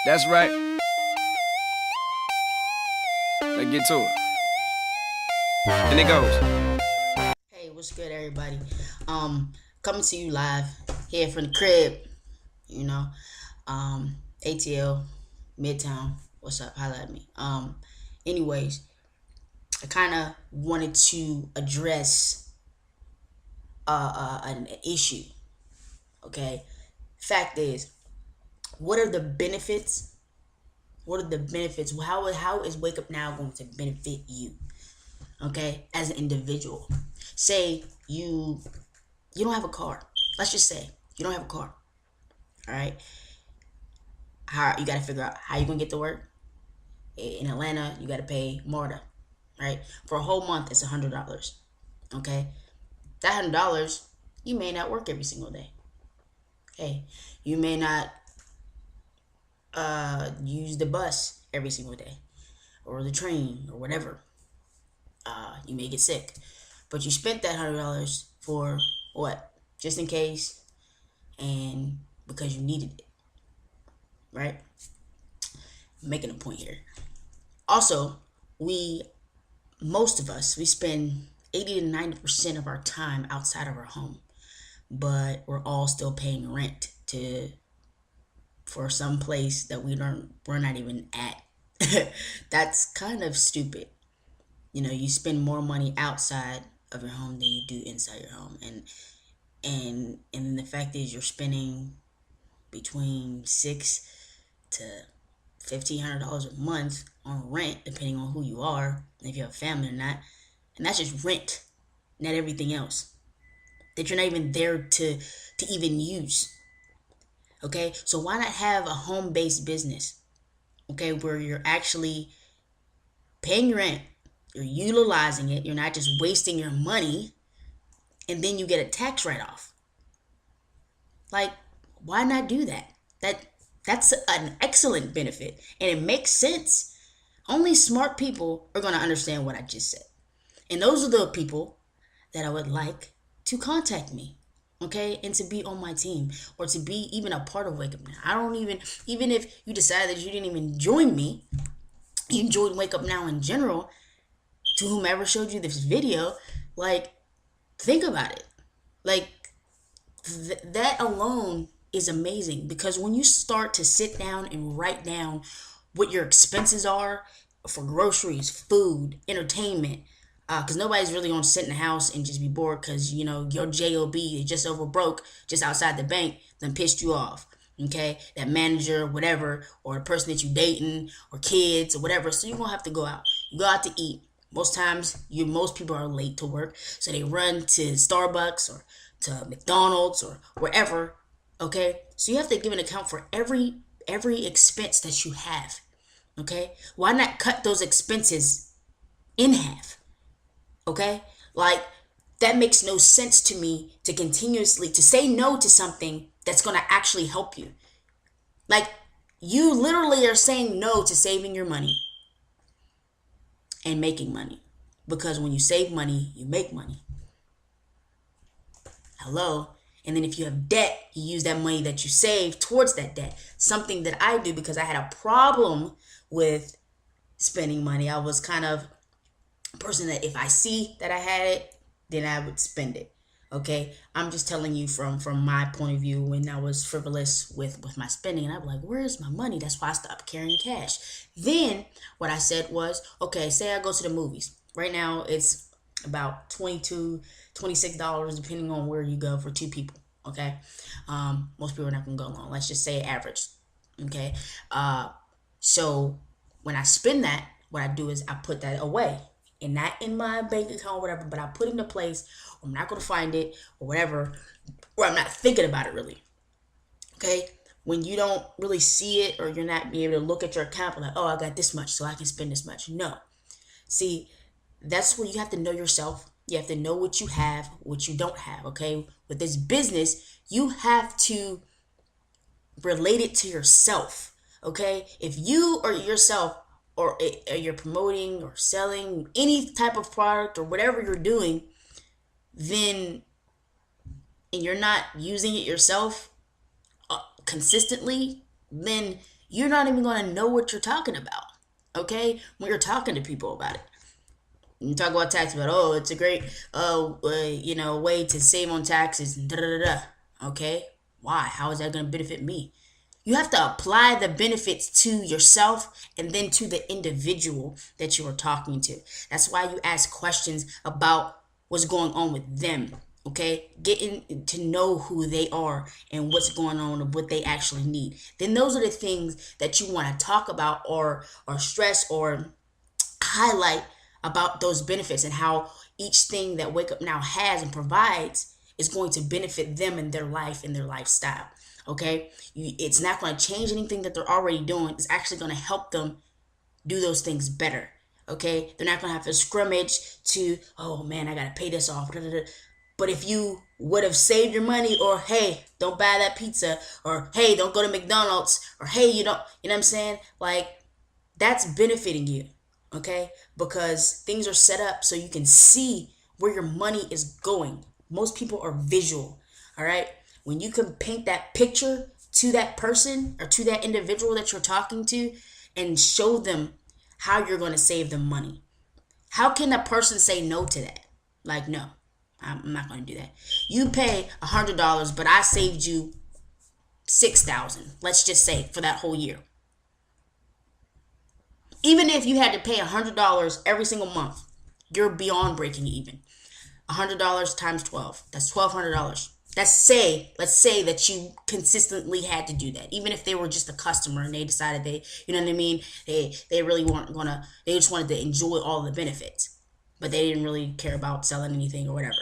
That's right. Let's get to it. And it goes. Hey, what's good, everybody? Coming to you live here from the crib. You know, ATL, Midtown. What's up? Holla at me. Anyways, I kind of wanted to address an issue. Okay, fact is, what are the benefits? What are the benefits? How is Wake Up Now going to benefit you? Okay, as an individual. Say you don't have a car. Let's just say you don't have a car. All right. How you got to figure out how you gonna get to work. In Atlanta, you got to pay MARTA, right? For a whole month, it's $100. Okay, that $100 you may not work every single day. Okay, you may not use the bus every single day or the train or whatever. You may get sick, but you spent that $100 for what? Just in case, and because you needed it, right? I'm making a point here. Also, we most of us we spend 80 to 90% of our time outside of our home, but we're all still paying rent to for some place that we're not even at. That's kind of stupid. You know, you spend more money outside of your home than you do inside your home, and the fact is you're spending between $600 to $1,500 a month on rent, depending on who you are, if you have a family or not, and that's just rent, not everything else that you're not even there to even use. Okay, so why not have a home-based business? Okay, where you're actually paying rent, you're utilizing it, you're not just wasting your money, and then you get a tax write-off. Like, why not do that? That's an excellent benefit, and it makes sense. Only smart people are going to understand what I just said. And those are the people that I would like to contact me, okay, and to be on my team or to be even a part of Wake Up Now. I don't even if you decide that you didn't even join me, you enjoyed Wake Up Now in general, to whomever showed you this video, like, think about it. Like, that alone is amazing, because when you start to sit down and write down what your expenses are for groceries, food, entertainment, because nobody's really gonna sit in the house and just be bored because your job is just over broke just outside the bank, then pissed you off. Okay, that manager, whatever, or the person that you dating, or kids, or whatever. So you're gonna have to go out. You go out to eat. Most times, most people are late to work, so they run to Starbucks or to McDonald's or wherever. Okay, so you have to give an account for every expense that you have. Okay, why not cut those expenses in half? Okay, like, that makes no sense to me, to continuously to say no to something that's gonna actually help you. Like, you literally are saying no to saving your money and making money, because when you save money, you make money. Hello. And then if you have debt, you use that money that you save towards that debt. Something that I do because I had a problem with spending money. I was kind of a person that if I see that I had it, then I would spend it. Okay, I'm just telling you from my point of view, when I was frivolous with my spending, and I'm like, where's my money? That's why I stopped carrying cash. Then what I said was, okay, say I go to the movies. Right now it's about $22, $26, depending on where you go, for two people. Okay, most people are not gonna go alone. Let's just say average. Okay, so when I spend that, what I do is I put that away, and not in my bank account or whatever, but I put it in a place where I'm not gonna find it or whatever, where I'm not thinking about it really. Okay, when you don't really see it, or you're not be able to look at your account like, oh, I got this much, so I can spend this much. No, see, that's where you have to know yourself. You have to know what you have, what you don't have. Okay, with this business, you have to relate it to yourself. Okay, if you or yourself, or you're promoting or selling any type of product or whatever you're doing, then, and you're not using it yourself consistently, then you're not even going to know what you're talking about. Okay, when you're talking to people about it, you talk about tax, but oh, it's a great way to save on taxes. Da da da da. Okay, why? How is that going to benefit me? You have to apply the benefits to yourself and then to the individual that you are talking to. That's why you ask questions about what's going on with them. Okay, getting to know who they are and what's going on and what they actually need. Then those are the things that you want to talk about or stress or highlight about those benefits and how each thing that Wake Up Now has and provides is going to benefit them in their life and their lifestyle. Okay, it's not going to change anything that they're already doing. It's actually going to help them do those things better. Okay, they're not going to have to scrimmage to, oh man, I got to pay this off. But if you would have saved your money, or hey, don't buy that pizza, or hey, don't go to McDonald's, or hey, you know what I'm saying? Like, that's benefiting you, okay? Because things are set up so you can see where your money is going. Most people are visual, all right? When you can paint that picture to that person or to that individual that you're talking to and show them how you're going to save them money. How can a person say no to that? Like, no, I'm not going to do that. You pay $100, but I saved you $6,000, let's just say, for that whole year. Even if you had to pay $100 every single month, you're beyond breaking even. $100 times 12, that's $1,200. Let's say that you consistently had to do that. Even if they were just a customer and they decided you know what I mean? They really weren't gonna, they just wanted to enjoy all the benefits, but they didn't really care about selling anything or whatever.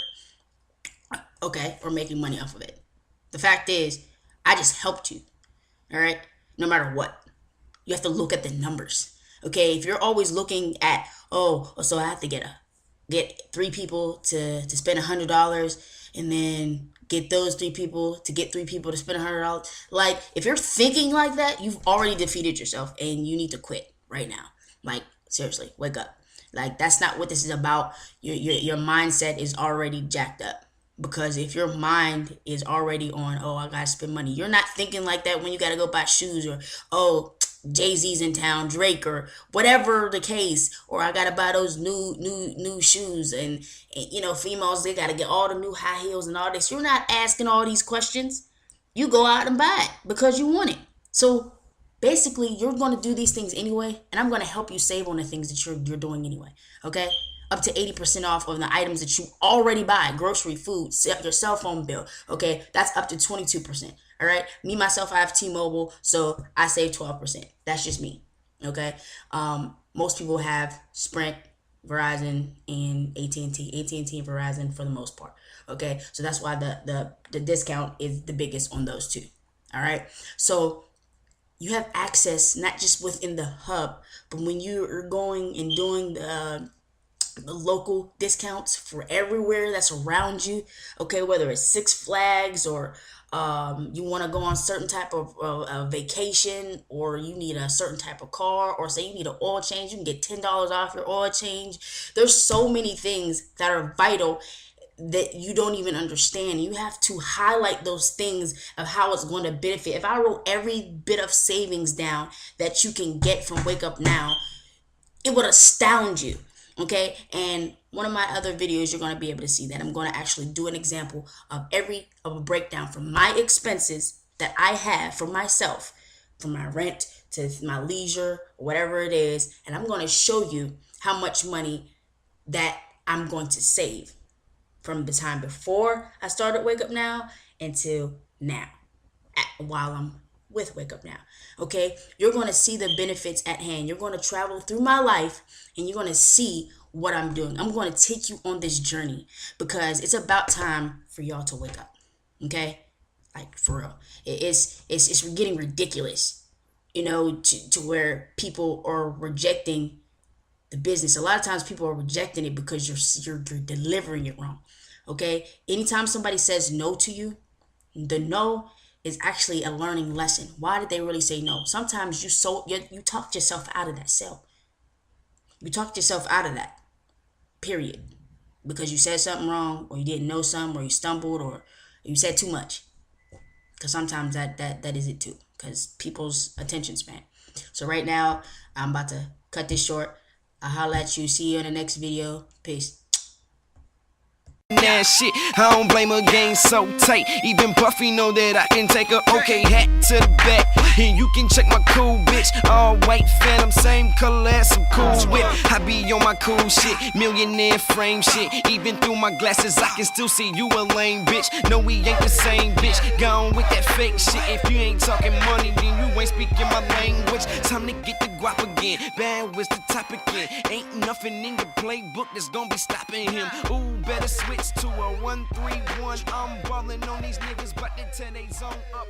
Okay, or making money off of it. The fact is, I just helped you. All right, no matter what, you have to look at the numbers. Okay, if you're always looking at, oh, so I have to get 3 people to spend $100, and then get those 3 people to get 3 people to spend $100. Like, if you're thinking like that, you've already defeated yourself, and you need to quit right now. Like, seriously, wake up. Like, that's not what this is about. Your mindset is already jacked up. Because if your mind is already on, oh, I gotta spend money, you're not thinking like that when you gotta go buy shoes, or, oh, Jay-Z's in town, Drake, or whatever the case, or I gotta buy those new shoes, and females, they gotta get all the new high heels and all this. You're not asking all these questions. You go out and buy it because you want it. So basically, you're going to do these things anyway, and I'm going to help you save on the things that you're doing anyway. Okay, up to 80% off on the items that you already buy: grocery, food, your cell phone bill. Okay, that's up to 22%. All right, me myself, I have T-Mobile, so I save 12%. That's just me. Okay, most people have Sprint, Verizon, and AT&T and Verizon for the most part. Okay, so that's why the discount is the biggest on those two. All right, so you have access not just within the hub, but when you're going and doing the local discounts for everywhere that's around you. Okay, whether it's Six Flags, or you want to go on a certain type of vacation, or you need a certain type of car, or say you need an oil change, you can get $10 off your oil change. There's so many things that are vital that you don't even understand. You have to highlight those things of how it's going to benefit. If I wrote every bit of savings down that you can get from Wake Up Now, it would astound you. Okay, and one of my other videos, you're going to be able to see that. I'm going to actually do an example of a breakdown from my expenses that I have for myself, from my rent to my leisure, whatever it is, and I'm going to show you how much money that I'm going to save from the time before I started Wake Up Now until now, while I'm with Wake Up Now. Okay, you're going to see the benefits at hand. You're going to travel through my life, and you're going to see what I'm doing. I'm going to take you on this journey because it's about time for y'all to wake up. Okay, like, for real, it's getting ridiculous, to where people are rejecting the business. A lot of times people are rejecting it because you're delivering it wrong. Okay, anytime somebody says no to you, the no is actually a learning lesson. Why did they really say no? Sometimes you talked yourself out of that sale. You talked yourself out of that, period, because you said something wrong, or you didn't know something, or you stumbled, or you said too much. Because sometimes that is it too. because people's attention span. So right now, I'm about to cut this short. I'll holla at you. See you in the next video. Peace. That shit, I don't blame her, game so tight. Even Buffy know that I can take her. Okay, hat to the back, and you can check my cool bitch. All white Phantom, same color as some cool whip. I be on my cool shit, millionaire frame shit. Even through my glasses, I can still see you a lame bitch. No, we ain't the same bitch. Gone with that fake shit. If you ain't talking money, then you ain't speaking my language. Time to get the guap again. Bad was the topic again. Ain't nothing in the playbook that's gonna be stopping him. Ooh, better switch to a 1-3-1. I'm ballin' on these niggas, but they tear they zone up.